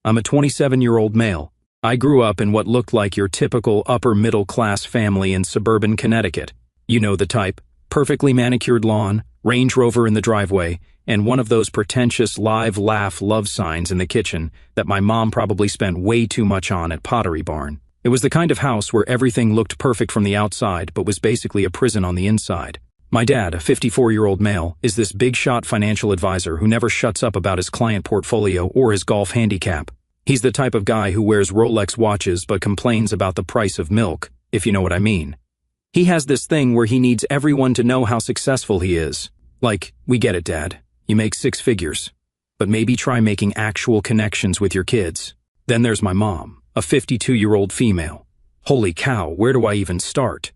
I'm a 27-year-old male. I grew up in what looked like your typical upper-middle-class family in suburban Connecticut. You know the type. Perfectly manicured lawn, Range Rover in the driveway, and one of those pretentious live laugh love signs in the kitchen that my mom probably spent way too much on at Pottery Barn. It was the kind of house where everything looked perfect from the outside but was basically a prison on the inside. My dad, a 54-year-old male, is this big-shot financial advisor who never shuts up about his client portfolio or his golf handicap. He's the type of guy who wears Rolex watches but complains about the price of milk, if you know what I mean. He has this thing where he needs everyone to know how successful he is. Like, we get it, Dad. You make 6 figures. But maybe try making actual connections with your kids. Then there's my mom, a 52-year-old female. Holy cow, where do I even start?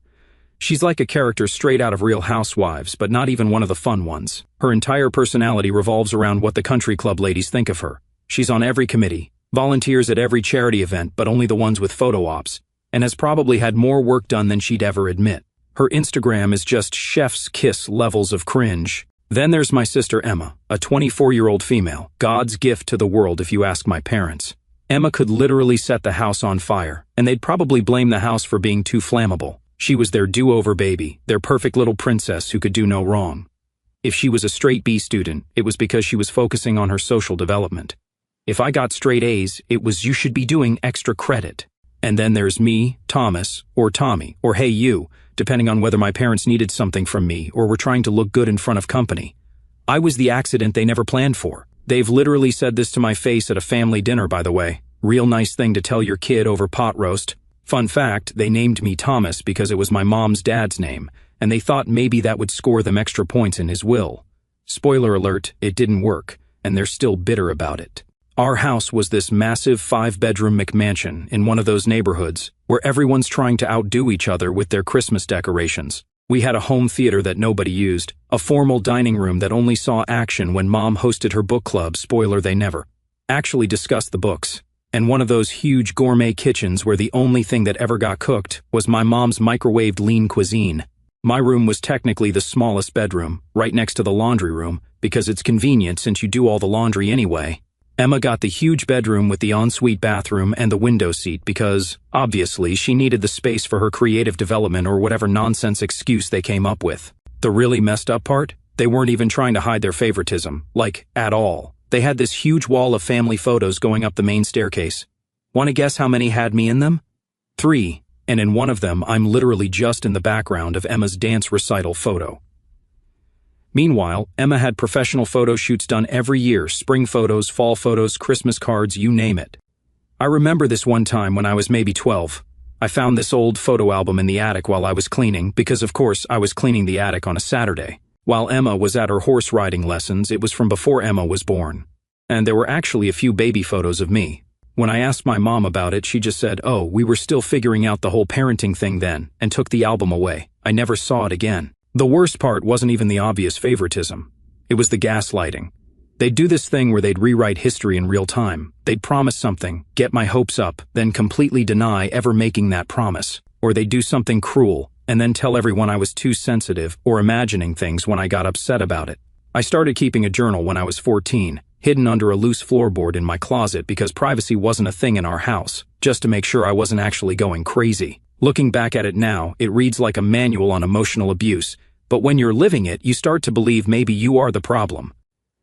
She's like a character straight out of Real Housewives, but not even one of the fun ones. Her entire personality revolves around what the country club ladies think of her. She's on every committee, volunteers at every charity event but only the ones with photo ops, and has probably had more work done than she'd ever admit. Her Instagram is just chef's kiss levels of cringe. Then there's my sister Emma, a 24-year-old female, God's gift to the world if you ask my parents. Emma could literally set the house on fire, and they'd probably blame the house for being too flammable. She was their do-over baby, their perfect little princess who could do no wrong. If she was a straight B student, it was because she was focusing on her social development. If I got straight A's, it was you should be doing extra credit. And then there's me, Thomas, or Tommy, or hey you, depending on whether my parents needed something from me or were trying to look good in front of company. I was the accident they never planned for. They've literally said this to my face at a family dinner, by the way. Real nice thing to tell your kid over pot roast. Fun fact, they named me Thomas because it was my mom's dad's name, and they thought maybe that would score them extra points in his will. Spoiler alert, it didn't work, and they're still bitter about it. Our house was this massive 5-bedroom McMansion in one of those neighborhoods where everyone's trying to outdo each other with their Christmas decorations. We had a home theater that nobody used, a formal dining room that only saw action when Mom hosted her book club, spoiler they never actually discussed the books. And one of those huge gourmet kitchens where the only thing that ever got cooked was my mom's microwaved lean cuisine. My room was technically the smallest bedroom, right next to the laundry room, because it's convenient since you do all the laundry anyway. Emma got the huge bedroom with the ensuite bathroom and the window seat because, obviously, she needed the space for her creative development or whatever nonsense excuse they came up with. The really messed up part? They weren't even trying to hide their favoritism, like, at all. They had this huge wall of family photos going up the main staircase. Want to guess how many had me in them? 3, and in one of them I'm literally just in the background of Emma's dance recital photo. Meanwhile, Emma had professional photo shoots done every year, spring photos, fall photos, Christmas cards, you name it. I remember this one time when I was maybe 12. I found this old photo album in the attic while I was cleaning, because of course I was cleaning the attic on a Saturday. While Emma was at her horse riding lessons, it was from before Emma was born. And there were actually a few baby photos of me. When I asked my mom about it, she just said, "Oh, we were still figuring out the whole parenting thing then," and took the album away. I never saw it again. The worst part wasn't even the obvious favoritism. It was the gaslighting. They'd do this thing where they'd rewrite history in real time. They'd promise something, get my hopes up, then completely deny ever making that promise. Or they'd do something cruel, and then tell everyone I was too sensitive or imagining things when I got upset about it. I started keeping a journal when I was 14, hidden under a loose floorboard in my closet because privacy wasn't a thing in our house, just to make sure I wasn't actually going crazy. Looking back at it now, it reads like a manual on emotional abuse, but when you're living it, you start to believe maybe you are the problem.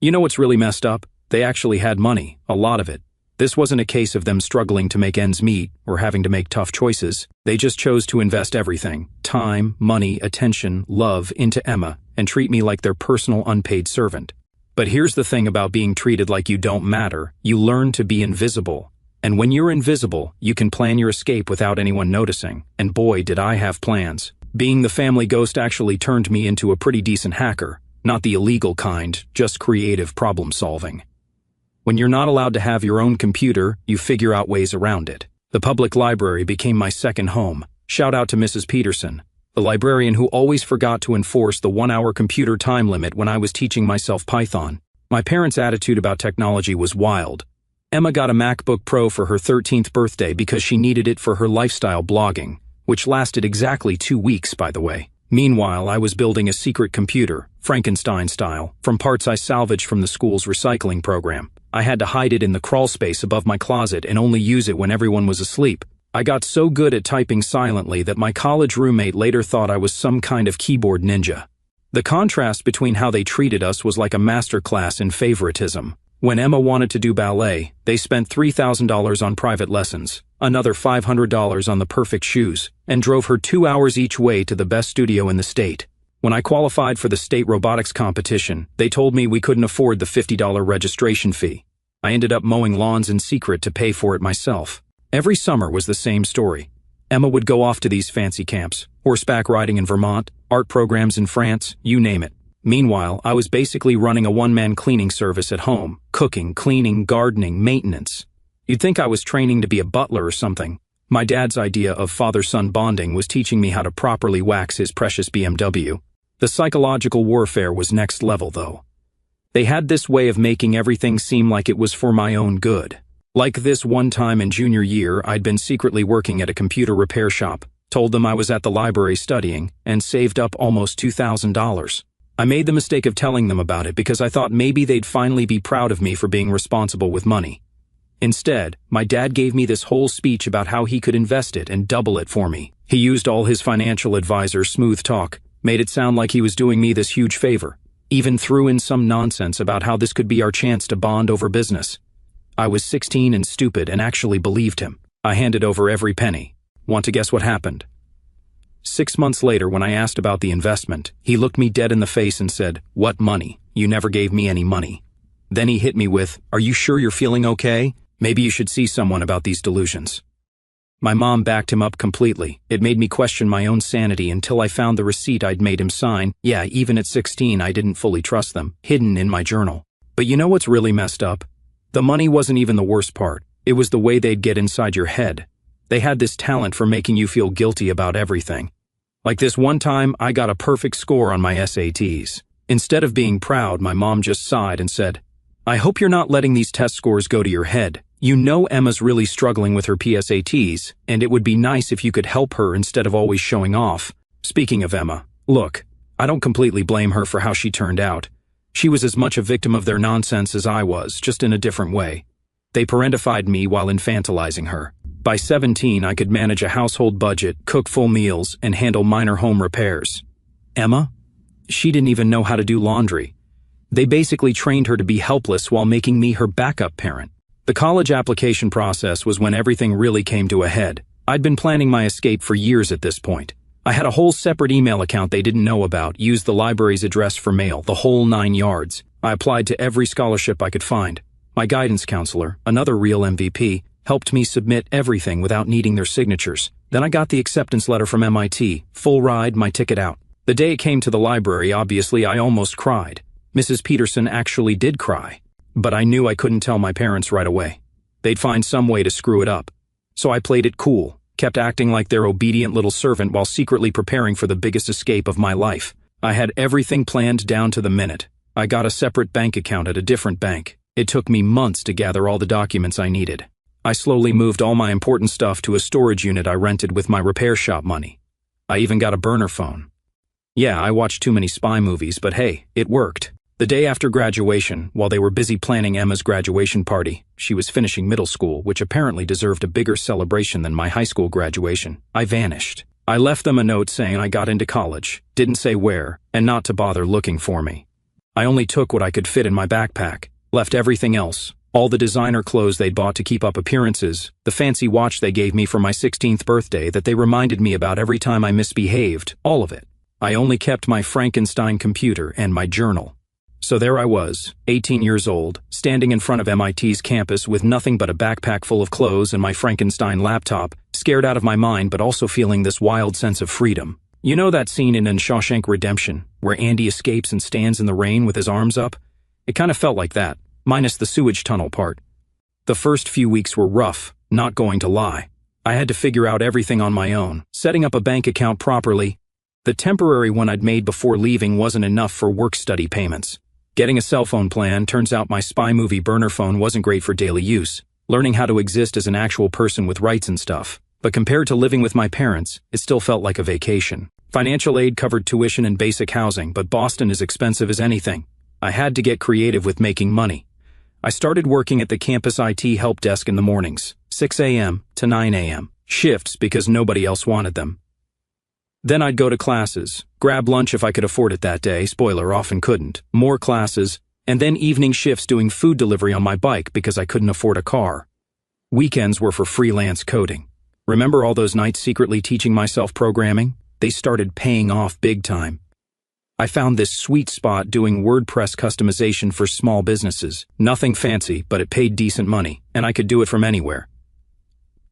You know what's really messed up? They actually had money, a lot of it. This wasn't a case of them struggling to make ends meet or having to make tough choices. They just chose to invest everything, time, money, attention, love, into Emma and treat me like their personal unpaid servant. But here's the thing about being treated like you don't matter. You learn to be invisible. And when you're invisible, you can plan your escape without anyone noticing. And boy, did I have plans. Being the family ghost actually turned me into a pretty decent hacker. Not the illegal kind, just creative problem solving. When you're not allowed to have your own computer, you figure out ways around it. The public library became my second home. Shout out to Mrs. Peterson, the librarian who always forgot to enforce the 1-hour computer time limit when I was teaching myself Python. My parents' attitude about technology was wild. Emma got a MacBook Pro for her 13th birthday because she needed it for her lifestyle blogging, which lasted exactly 2 weeks, by the way. Meanwhile, I was building a secret computer, Frankenstein style, from parts I salvaged from the school's recycling program. I had to hide it in the crawl space above my closet and only use it when everyone was asleep. I got so good at typing silently that my college roommate later thought I was some kind of keyboard ninja. The contrast between how they treated us was like a masterclass in favoritism. When Emma wanted to do ballet, they spent $3,000 on private lessons, another $500 on the perfect shoes, and drove her 2 hours each way to the best studio in the state. When I qualified for the state robotics competition, they told me we couldn't afford the $50 registration fee. I ended up mowing lawns in secret to pay for it myself. Every summer was the same story. Emma would go off to these fancy camps, horseback riding in Vermont, art programs in France, you name it. Meanwhile, I was basically running a one-man cleaning service at home, cooking, cleaning, gardening, maintenance. You'd think I was training to be a butler or something. My dad's idea of father-son bonding was teaching me how to properly wax his precious BMW. The psychological warfare was next level, though. They had this way of making everything seem like it was for my own good. Like this one time in junior year, I'd been secretly working at a computer repair shop, told them I was at the library studying, and saved up almost $2,000. I made the mistake of telling them about it because I thought maybe they'd finally be proud of me for being responsible with money. Instead, my dad gave me this whole speech about how he could invest it and double it for me. He used all his financial advisor's smooth talk, made it sound like he was doing me this huge favor, even threw in some nonsense about how this could be our chance to bond over business. I was 16 and stupid and actually believed him. I handed over every penny. Want to guess what happened? 6 months later, when I asked about the investment, he looked me dead in the face and said, "What money? You never gave me any money." Then he hit me with, "Are you sure you're feeling okay? Maybe you should see someone about these delusions." My mom backed him up completely. It made me question my own sanity until I found the receipt I'd made him sign. Yeah, even at 16, I didn't fully trust them, hidden in my journal. But you know what's really messed up? The money wasn't even the worst part. It was the way they'd get inside your head. They had this talent for making you feel guilty about everything. Like this one time, I got a perfect score on my SATs. Instead of being proud, my mom just sighed and said, "I hope you're not letting these test scores go to your head. You know Emma's really struggling with her PSATs, and it would be nice if you could help her instead of always showing off." Speaking of Emma, look, I don't completely blame her for how she turned out. She was as much a victim of their nonsense as I was, just in a different way. They parentified me while infantilizing her. By 17, I could manage a household budget, cook full meals, and handle minor home repairs. Emma? She didn't even know how to do laundry. They basically trained her to be helpless while making me her backup parent. The college application process was when everything really came to a head. I'd been planning my escape for years at this point. I had a whole separate email account they didn't know about, used the library's address for mail, the whole 9 yards. I applied to every scholarship I could find. My guidance counselor, another real MVP, helped me submit everything without needing their signatures. Then I got the acceptance letter from MIT, full ride, my ticket out. The day it came to the library, obviously I almost cried. Mrs. Peterson actually did cry. But I knew I couldn't tell my parents right away. They'd find some way to screw it up. So I played it cool, kept acting like their obedient little servant while secretly preparing for the biggest escape of my life. I had everything planned down to the minute. I got a separate bank account at a different bank. It took me months to gather all the documents I needed. I slowly moved all my important stuff to a storage unit I rented with my repair shop money. I even got a burner phone. Yeah, I watched too many spy movies, but hey, it worked. The day after graduation, while they were busy planning Emma's graduation party, she was finishing middle school, which apparently deserved a bigger celebration than my high school graduation, I vanished. I left them a note saying I got into college, didn't say where, and not to bother looking for me. I only took what I could fit in my backpack, left everything else. All the designer clothes they'd bought to keep up appearances, the fancy watch they gave me for my 16th birthday that they reminded me about every time I misbehaved, all of it. I only kept my Frankenstein computer and my journal. So there I was, 18 years old, standing in front of MIT's campus with nothing but a backpack full of clothes and my Frankenstein laptop, scared out of my mind but also feeling this wild sense of freedom. You know that scene in Shawshank Redemption, where Andy escapes and stands in the rain with his arms up? It kind of felt like that. Minus the sewage tunnel part. The first few weeks were rough, not going to lie. I had to figure out everything on my own, setting up a bank account properly. The temporary one I'd made before leaving wasn't enough for work-study payments. Getting a cell phone plan, turns out my spy movie burner phone wasn't great for daily use, learning how to exist as an actual person with rights and stuff. But compared to living with my parents, it still felt like a vacation. Financial aid covered tuition and basic housing, but Boston is expensive as anything. I had to get creative with making money. I started working at the campus IT help desk in the mornings, 6 a.m. to 9 a.m., shifts because nobody else wanted them. Then I'd go to classes, grab lunch if I could afford it that day, spoiler, often couldn't, more classes, and then evening shifts doing food delivery on my bike because I couldn't afford a car. Weekends were for freelance coding. Remember all those nights secretly teaching myself programming? They started paying off big time. I found this sweet spot doing WordPress customization for small businesses. Nothing fancy, but it paid decent money, and I could do it from anywhere.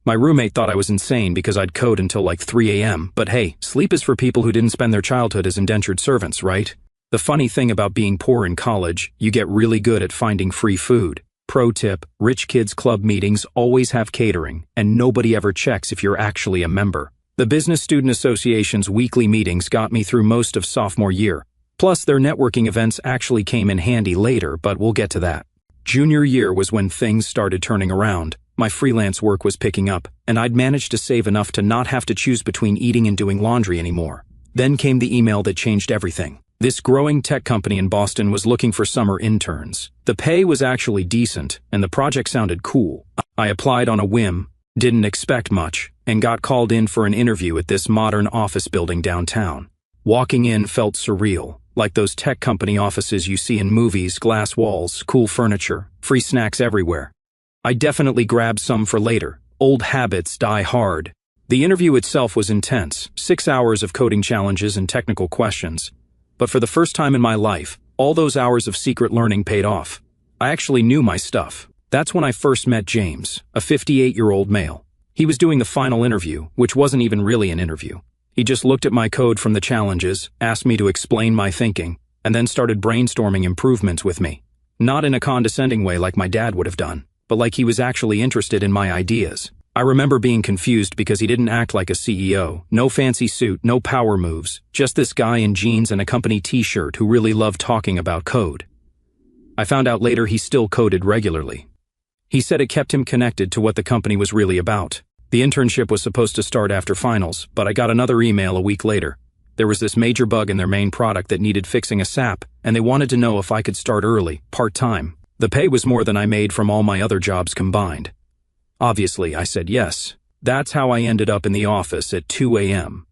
My roommate thought I was insane because I'd code until like 3 a.m., but hey, sleep is for people who didn't spend their childhood as indentured servants, right? The funny thing about being poor in college, you get really good at finding free food. Pro tip, rich kids club meetings always have catering, and nobody ever checks if you're actually a member. The Business Student Association's weekly meetings got me through most of sophomore year. Plus, their networking events actually came in handy later, but we'll get to that. Junior year was when things started turning around. My freelance work was picking up, and I'd managed to save enough to not have to choose between eating and doing laundry anymore. Then came the email that changed everything. This growing tech company in Boston was looking for summer interns. The pay was actually decent, and the project sounded cool. I applied on a whim, didn't expect much, and got called in for an interview at this modern office building downtown. Walking in felt surreal, like those tech company offices you see in movies, glass walls, cool furniture, free snacks everywhere. I definitely grabbed some for later. Old habits die hard. The interview itself was intense, 6 hours of coding challenges and technical questions. But for the first time in my life, all those hours of secret learning paid off. I actually knew my stuff. That's when I first met James, a 58-year-old male. He was doing the final interview, which wasn't even really an interview. He just looked at my code from the challenges, asked me to explain my thinking, and then started brainstorming improvements with me. Not in a condescending way like my dad would have done, but like he was actually interested in my ideas. I remember being confused because he didn't act like a CEO, no fancy suit, no power moves, just this guy in jeans and a company t-shirt who really loved talking about code. I found out later he still coded regularly. He said it kept him connected to what the company was really about. The internship was supposed to start after finals, but I got another email a week later. There was this major bug in their main product that needed fixing ASAP, and they wanted to know if I could start early, part-time. The pay was more than I made from all my other jobs combined. Obviously, I said yes. That's how I ended up in the office at 2 a.m.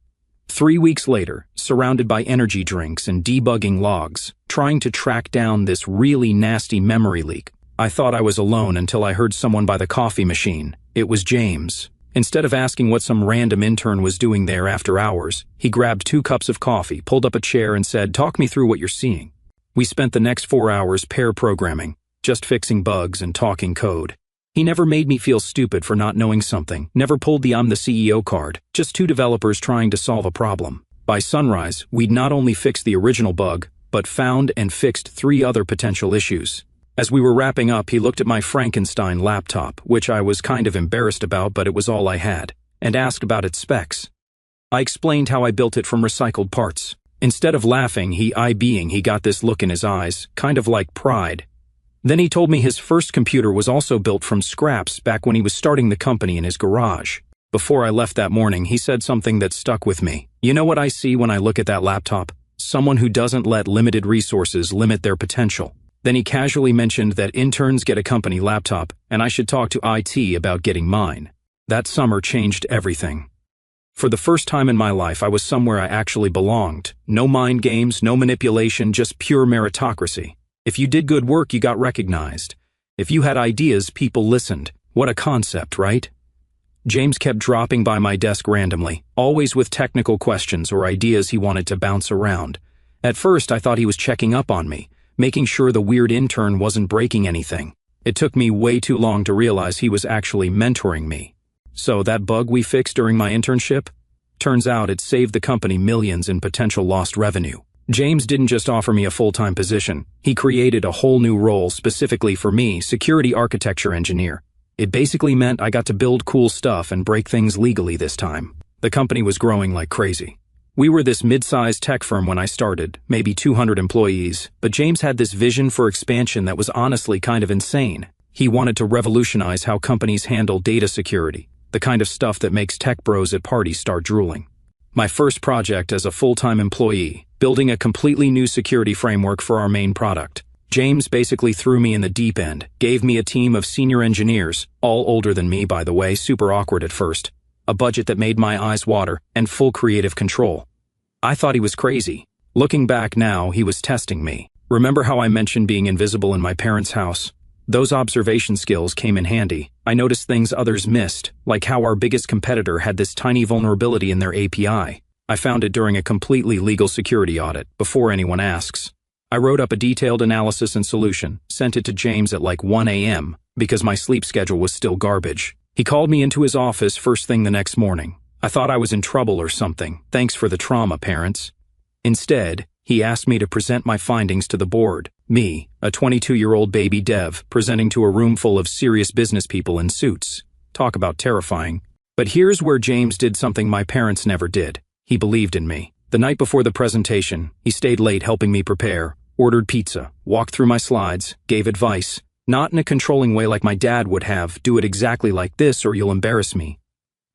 3 weeks later, surrounded by energy drinks and debugging logs, trying to track down this really nasty memory leak. I thought I was alone until I heard someone by the coffee machine. It was James. Instead of asking what some random intern was doing there after hours, he grabbed 2 cups of coffee, pulled up a chair, and said, "Talk me through what you're seeing." We spent the next 4 hours pair programming, just fixing bugs and talking code. He never made me feel stupid for not knowing something, never pulled the "I'm the CEO" card, just 2 developers trying to solve a problem. By sunrise, we'd not only fixed the original bug, but found and fixed 3 other potential issues. As we were wrapping up, he looked at my Frankenstein laptop, which I was kind of embarrassed about, but it was all I had, and asked about its specs. I explained how I built it from recycled parts. Instead of laughing, he got this look in his eyes, kind of like pride. Then he told me his first computer was also built from scraps back when he was starting the company in his garage. Before I left that morning, he said something that stuck with me. "You know what I see when I look at that laptop? Someone who doesn't let limited resources limit their potential." Then he casually mentioned that interns get a company laptop, and I should talk to IT about getting mine. That summer changed everything. For the first time in my life, I was somewhere I actually belonged. No mind games, no manipulation, just pure meritocracy. If you did good work, you got recognized. If you had ideas, people listened. What a concept, right? James kept dropping by my desk randomly, always with technical questions or ideas he wanted to bounce around. At first, I thought he was checking up on me, making sure the weird intern wasn't breaking anything. It took me way too long to realize he was actually mentoring me. So that bug we fixed during my internship? Turns out it saved the company millions in potential lost revenue. James didn't just offer me a full-time position. He created a whole new role specifically for me, security architecture engineer. It basically meant I got to build cool stuff and break things legally this time. The company was growing like crazy. We were this mid-sized tech firm when I started, maybe 200 employees, but James had this vision for expansion that was honestly kind of insane. He wanted to revolutionize how companies handle data security, the kind of stuff that makes tech bros at parties start drooling. My first project as a full-time employee, building a completely new security framework for our main product. James basically threw me in the deep end, gave me a team of senior engineers, all older than me by the way, super awkward at first, a budget that made my eyes water, and full creative control. I thought he was crazy. Looking back now, he was testing me. Remember how I mentioned being invisible in my parents' house? Those observation skills came in handy. I noticed things others missed, like how our biggest competitor had this tiny vulnerability in their API. I found it during a completely legal security audit, before anyone asks. I wrote up a detailed analysis and solution, sent it to James at like 1 a.m., because my sleep schedule was still garbage. He called me into his office first thing the next morning. I thought I was in trouble or something. Thanks for the trauma, parents. Instead, he asked me to present my findings to the board. Me, a 22-year-old baby dev, presenting to a room full of serious business people in suits. Talk about terrifying. But here's where James did something my parents never did. He believed in me. The night before the presentation, he stayed late helping me prepare, ordered pizza, walked through my slides, gave advice, not in a controlling way like my dad would have, do it exactly like this or you'll embarrass me,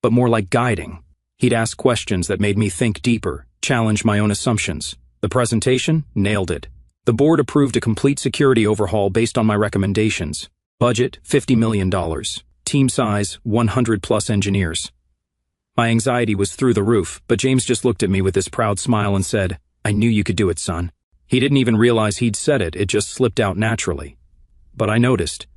but more like guiding. He'd ask questions that made me think deeper, challenge my own assumptions. The presentation? Nailed it. The board approved a complete security overhaul based on my recommendations. Budget, $50 million. Team size, 100+ engineers. My anxiety was through the roof, but James just looked at me with his proud smile and said, "I knew you could do it, son." He didn't even realize he'd said it, it just slipped out naturally. But I noticed.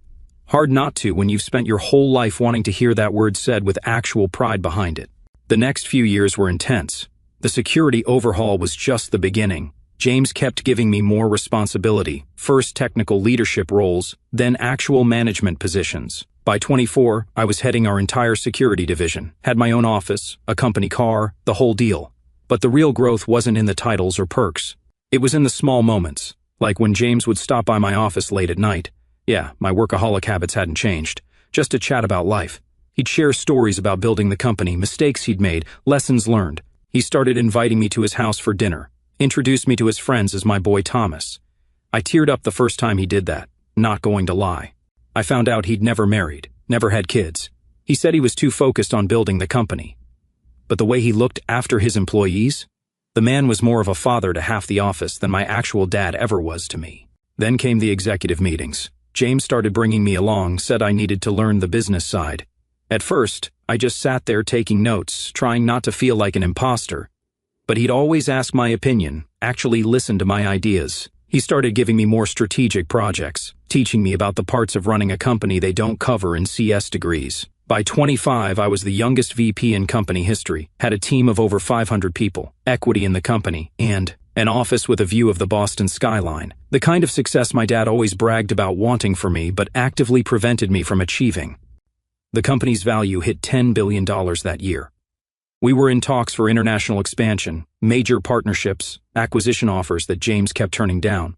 Hard not to when you've spent your whole life wanting to hear that word said with actual pride behind it. The next few years were intense. The security overhaul was just the beginning. James kept giving me more responsibility, first technical leadership roles, then actual management positions. By 24, I was heading our entire security division, had my own office, a company car, the whole deal. But the real growth wasn't in the titles or perks. It was in the small moments, like when James would stop by my office late at night. Yeah, my workaholic habits hadn't changed, just to chat about life. He'd share stories about building the company, mistakes he'd made, lessons learned. He started inviting me to his house for dinner, introduced me to his friends as my boy Thomas. I teared up the first time he did that, not going to lie. I found out he'd never married, never had kids. He said he was too focused on building the company. But the way he looked after his employees? The man was more of a father to half the office than my actual dad ever was to me. Then came the executive meetings. James started bringing me along, said I needed to learn the business side. At first, I just sat there taking notes, trying not to feel like an imposter. But he'd always ask my opinion, actually listen to my ideas. He started giving me more strategic projects, teaching me about the parts of running a company they don't cover in CS degrees. By 25, I was the youngest VP in company history, had a team of over 500 people, equity in the company, and an office with a view of the Boston skyline. The kind of success my dad always bragged about wanting for me but actively prevented me from achieving. The company's value hit $10 billion that year. We were in talks for international expansion, major partnerships, acquisition offers that James kept turning down.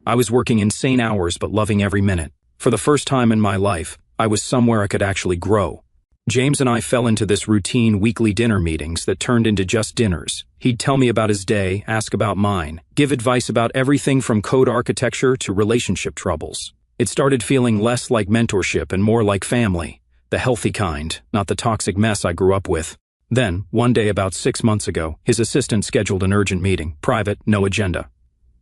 I was working insane hours but loving every minute. For the first time in my life, I was somewhere I could actually grow. James and I fell into this routine weekly dinner meetings that turned into just dinners. He'd tell me about his day, ask about mine, give advice about everything from code architecture to relationship troubles. It started feeling less like mentorship and more like family, the healthy kind, not the toxic mess I grew up with. Then, one day about 6 months ago, his assistant scheduled an urgent meeting, private, no agenda.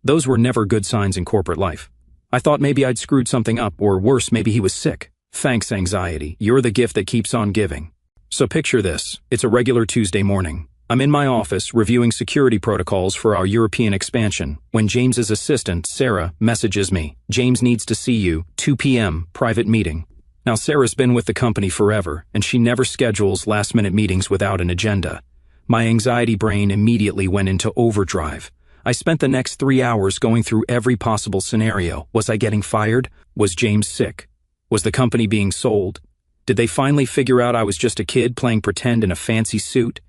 Those were never good signs in corporate life. I thought maybe I'd screwed something up, or worse, maybe he was sick. Thanks, anxiety. You're the gift that keeps on giving. So picture this. It's a regular Tuesday morning. I'm in my office reviewing security protocols for our European expansion when James's assistant, Sarah, messages me. James needs to see you, 2 p.m., private meeting. Now, Sarah's been with the company forever, and she never schedules last-minute meetings without an agenda. My anxiety brain immediately went into overdrive. I spent the next 3 hours going through every possible scenario. Was I getting fired? Was James sick? Was the company being sold? Did they finally figure out I was just a kid playing pretend in a fancy suit?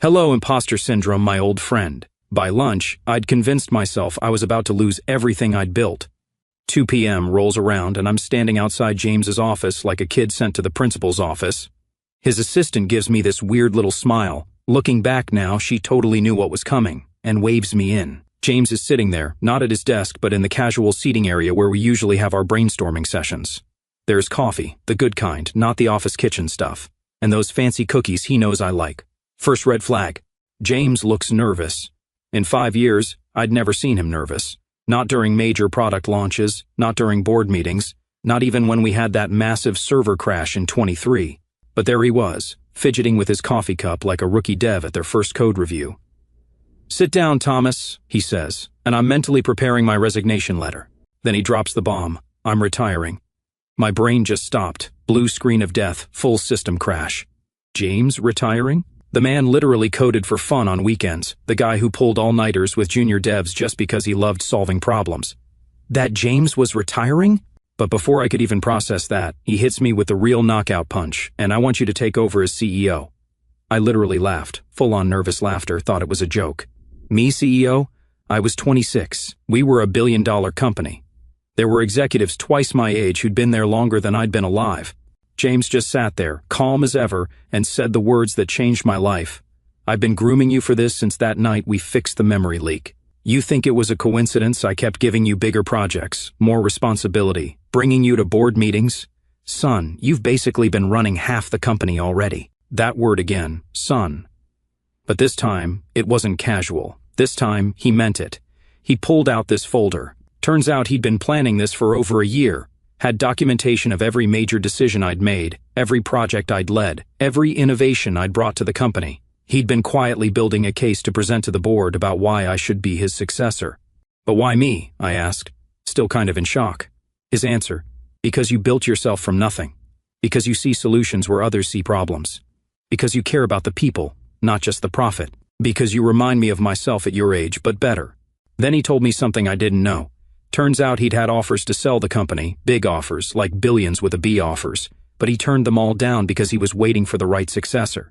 Hello, imposter syndrome, my old friend. By lunch, I'd convinced myself I was about to lose everything I'd built. 2 p.m. rolls around and I'm standing outside James's office like a kid sent to the principal's office. His assistant gives me this weird little smile. Looking back now, she totally knew what was coming and waves me in. James is sitting there, not at his desk but in the casual seating area where we usually have our brainstorming sessions. There's coffee, the good kind, not the office kitchen stuff, and those fancy cookies he knows I like. First red flag. James looks nervous. In 5 years, I'd never seen him nervous. Not during major product launches, not during board meetings, not even when we had that massive server crash in 23. But there he was, fidgeting with his coffee cup like a rookie dev at their first code review. "Sit down, Thomas," he says, and I'm mentally preparing my resignation letter. Then he drops the bomb. I'm retiring. My brain just stopped. Blue screen of death, full system crash. James retiring? The man literally coded for fun on weekends, the guy who pulled all-nighters with junior devs just because he loved solving problems. That James was retiring? But before I could even process that, he hits me with the real knockout punch, and "I want you to take over as CEO." I literally laughed, full-on nervous laughter, thought it was a joke. Me CEO? I was 26. We were a billion-dollar company. There were executives twice my age who'd been there longer than I'd been alive. James just sat there, calm as ever, and said the words that changed my life. "I've been grooming you for this since that night we fixed the memory leak. You think it was a coincidence I kept giving you bigger projects, more responsibility, bringing you to board meetings? Son, you've basically been running half the company already." That word again, son. But this time, it wasn't casual. This time, he meant it. He pulled out this folder. Turns out he'd been planning this for over a year. Had documentation of every major decision I'd made, every project I'd led, every innovation I'd brought to the company. He'd been quietly building a case to present to the board about why I should be his successor. "But why me?" I asked, still kind of in shock. His answer, "Because you built yourself from nothing. Because you see solutions where others see problems. Because you care about the people, not just the profit. Because you remind me of myself at your age, but better." Then he told me something I didn't know. Turns out he'd had offers to sell the company, big offers, like billions with a B offers, but he turned them all down because he was waiting for the right successor.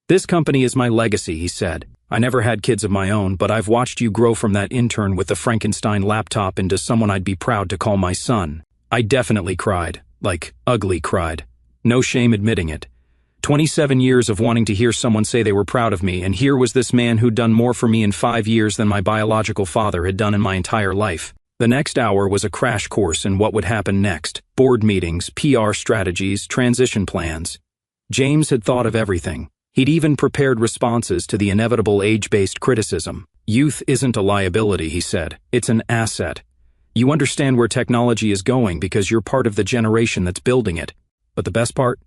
"This company is my legacy," he said. "I never had kids of my own, but I've watched you grow from that intern with the Frankenstein laptop into someone I'd be proud to call my son." I definitely cried, like ugly cried. No shame admitting it. 27 years of wanting to hear someone say they were proud of me, and here was this man who'd done more for me in 5 years than my biological father had done in my entire life. The next hour was a crash course in what would happen next. Board meetings, PR strategies, transition plans. James had thought of everything. He'd even prepared responses to the inevitable age-based criticism. "Youth isn't a liability," he said. "It's an asset. You understand where technology is going because you're part of the generation that's building it." But the best part?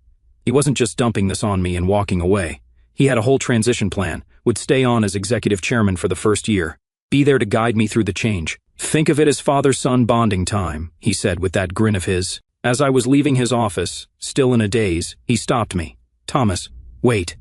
He wasn't just dumping this on me and walking away. He had a whole transition plan, would stay on as executive chairman for the first year, be there to guide me through the change. "Think of it as father-son bonding time," he said with that grin of his. As I was leaving his office, still in a daze, he stopped me. "Thomas, wait."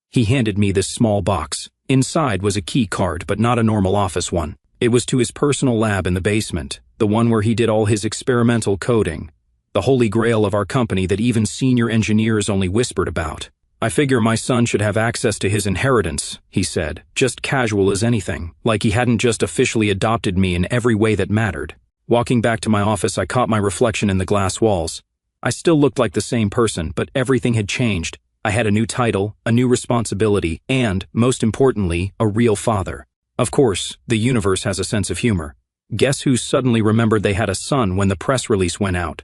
He handed me this small box. Inside was a key card, but not a normal office one. It was to his personal lab in the basement, the one where he did all his experimental coding. The holy grail of our company that even senior engineers only whispered about. "I figure my son should have access to his inheritance," he said, just casual as anything, like he hadn't just officially adopted me in every way that mattered. Walking back to my office, I caught my reflection in the glass walls. I still looked like the same person, but everything had changed. I had a new title, a new responsibility, and, most importantly, a real father. Of course, the universe has a sense of humor. Guess who suddenly remembered they had a son when the press release went out?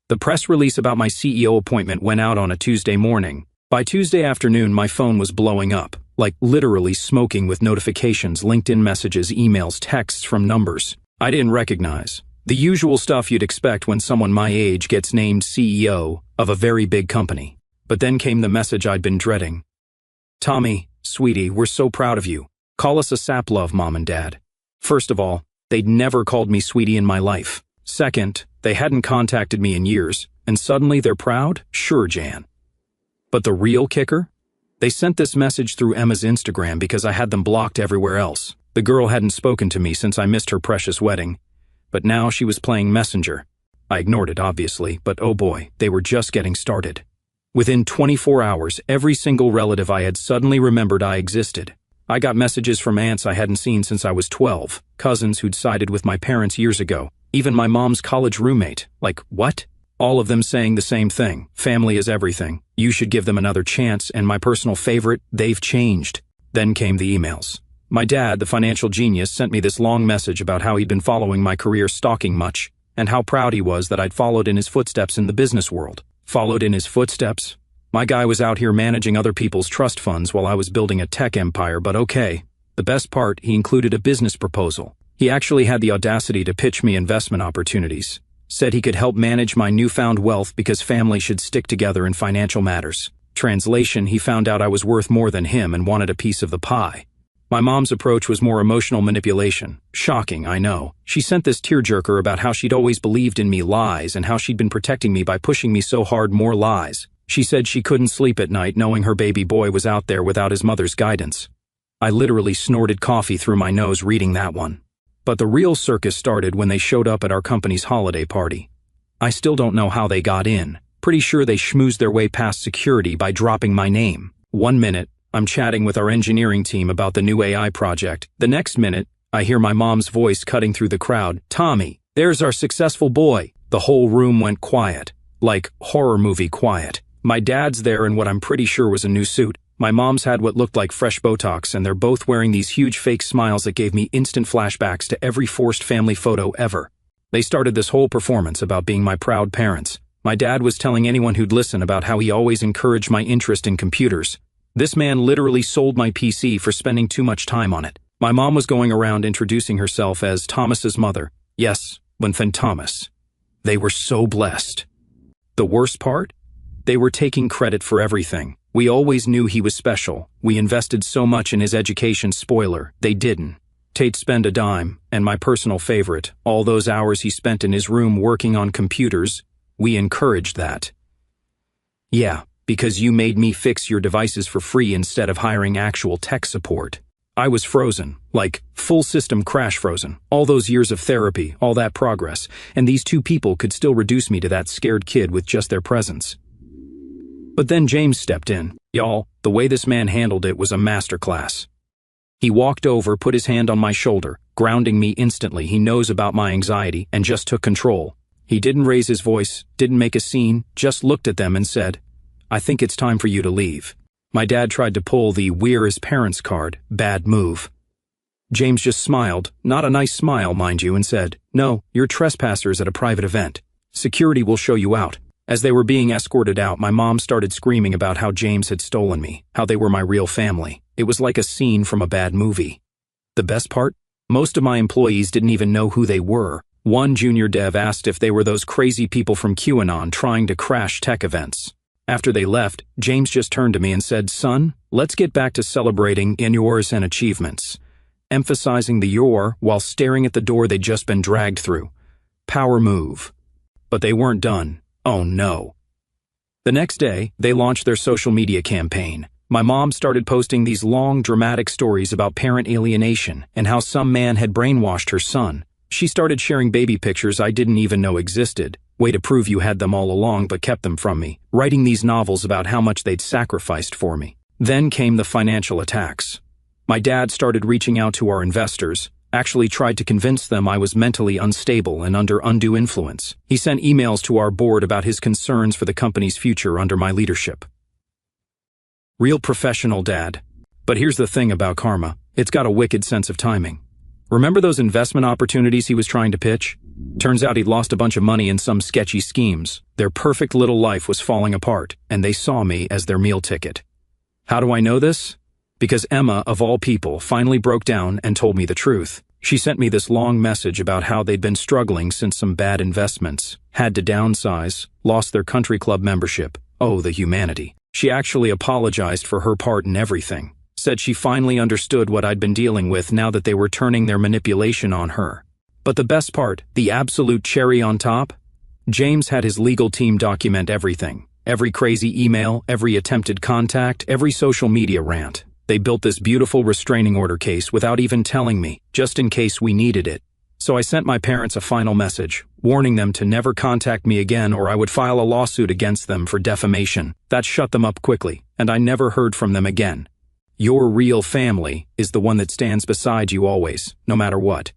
The press release about my CEO appointment went out on a Tuesday morning. By Tuesday afternoon, my phone was blowing up, like literally smoking with notifications, LinkedIn messages, emails, texts from numbers I didn't recognize. The usual stuff you'd expect when someone my age gets named CEO of a very big company. But then came the message I'd been dreading. "Tommy, sweetie, we're so proud of you. Call us a sap love, Mom and Dad." First of all, they'd never called me sweetie in my life. Second, they hadn't contacted me in years, and suddenly they're proud? Sure, Jan. But the real kicker? They sent this message through Emma's Instagram because I had them blocked everywhere else. The girl hadn't spoken to me since I missed her precious wedding, but now she was playing Messenger. I ignored it, obviously, but oh boy, they were just getting started. Within 24 hours, every single relative I had suddenly remembered I existed. I got messages from aunts I hadn't seen since I was 12, cousins who'd sided with my parents years ago, even my mom's college roommate. Like, what? All of them saying the same thing. Family is everything. You should give them another chance, and my personal favorite, they've changed. Then came the emails. My dad, the financial genius, sent me this long message about how he'd been following my career stalking much, and how proud he was that I'd followed in his footsteps in the business world. Followed in his footsteps? My guy was out here managing other people's trust funds while I was building a tech empire, but okay. The best part, he included a business proposal. He actually had the audacity to pitch me investment opportunities. Said he could help manage my newfound wealth because family should stick together in financial matters. Translation, he found out I was worth more than him and wanted a piece of the pie. My mom's approach was more emotional manipulation. Shocking, I know. She sent this tearjerker about how she'd always believed in me lies and how she'd been protecting me by pushing me so hard more lies. She said she couldn't sleep at night knowing her baby boy was out there without his mother's guidance. I literally snorted coffee through my nose reading that one. But the real circus started when they showed up at our company's holiday party. I still don't know how they got in. Pretty sure they schmoozed their way past security by dropping my name. 1 minute, I'm chatting with our engineering team about the new AI project. The next minute, I hear my mom's voice cutting through the crowd. "Tommy, there's our successful boy." The whole room went quiet. Like horror movie quiet. My dad's there in what I'm pretty sure was a new suit. My mom's had what looked like fresh Botox, and they're both wearing these huge fake smiles that gave me instant flashbacks to every forced family photo ever. They started this whole performance about being my proud parents. My dad was telling anyone who'd listen about how he always encouraged my interest in computers. This man literally sold my PC for spending too much time on it. My mom was going around introducing herself as Thomas's mother. Yes, Winfin Thomas. They were so blessed. The worst part? They were taking credit for everything. We always knew he was special. We invested so much in his education. Spoiler, they didn't. Tate spend a dime, and my personal favorite, all those hours he spent in his room working on computers, we encouraged that. Yeah, because you made me fix your devices for free instead of hiring actual tech support. I was frozen, like full system crash frozen. All those years of therapy, all that progress, and these two people could still reduce me to that scared kid with just their presence. But then James stepped in. Y'all, the way this man handled it was a masterclass. He walked over, put his hand on my shoulder, grounding me instantly. He knows about my anxiety and just took control. He didn't raise his voice, didn't make a scene, just looked at them and said, "I think it's time for you to leave." My dad tried to pull the "we're his parents" card, bad move. James just smiled, not a nice smile, mind you, and said, "No, you're trespassers at a private event. Security will show you out." As they were being escorted out, my mom started screaming about how James had stolen me, how they were my real family. It was like a scene from a bad movie. The best part? Most of my employees didn't even know who they were. One junior dev asked if they were those crazy people from QAnon trying to crash tech events. After they left, James just turned to me and said, "Son, let's get back to celebrating in yours and achievements," emphasizing the your while staring at the door they'd just been dragged through. Power move. But they weren't done. Oh no. The next day, they launched their social media campaign. My mom started posting these long, dramatic stories about parent alienation and how some man had brainwashed her son. She started sharing baby pictures I didn't even know existed. Way to prove you had them all along but kept them from me. Writing these novels about how much they'd sacrificed for me. Then came the financial attacks. My dad started reaching out to our investors, actually tried to convince them I was mentally unstable and under undue influence. He sent emails to our board about his concerns for the company's future under my leadership. Real professional dad. But here's the thing about karma. It's got a wicked sense of timing. Remember those investment opportunities he was trying to pitch? Turns out he'd lost a bunch of money in some sketchy schemes. Their perfect little life was falling apart, and they saw me as their meal ticket. How do I know this? Because Emma, of all people, finally broke down and told me the truth. She sent me this long message about how they'd been struggling since some bad investments, had to downsize, lost their country club membership. Oh, the humanity. She actually apologized for her part in everything. Said she finally understood what I'd been dealing with now that they were turning their manipulation on her. But the best part, the absolute cherry on top? James had his legal team document everything. Every crazy email, every attempted contact, every social media rant. They built this beautiful restraining order case without even telling me, just in case we needed it. So I sent my parents a final message, warning them to never contact me again or I would file a lawsuit against them for defamation. That shut them up quickly, and I never heard from them again. Your real family is the one that stands beside you always, no matter what.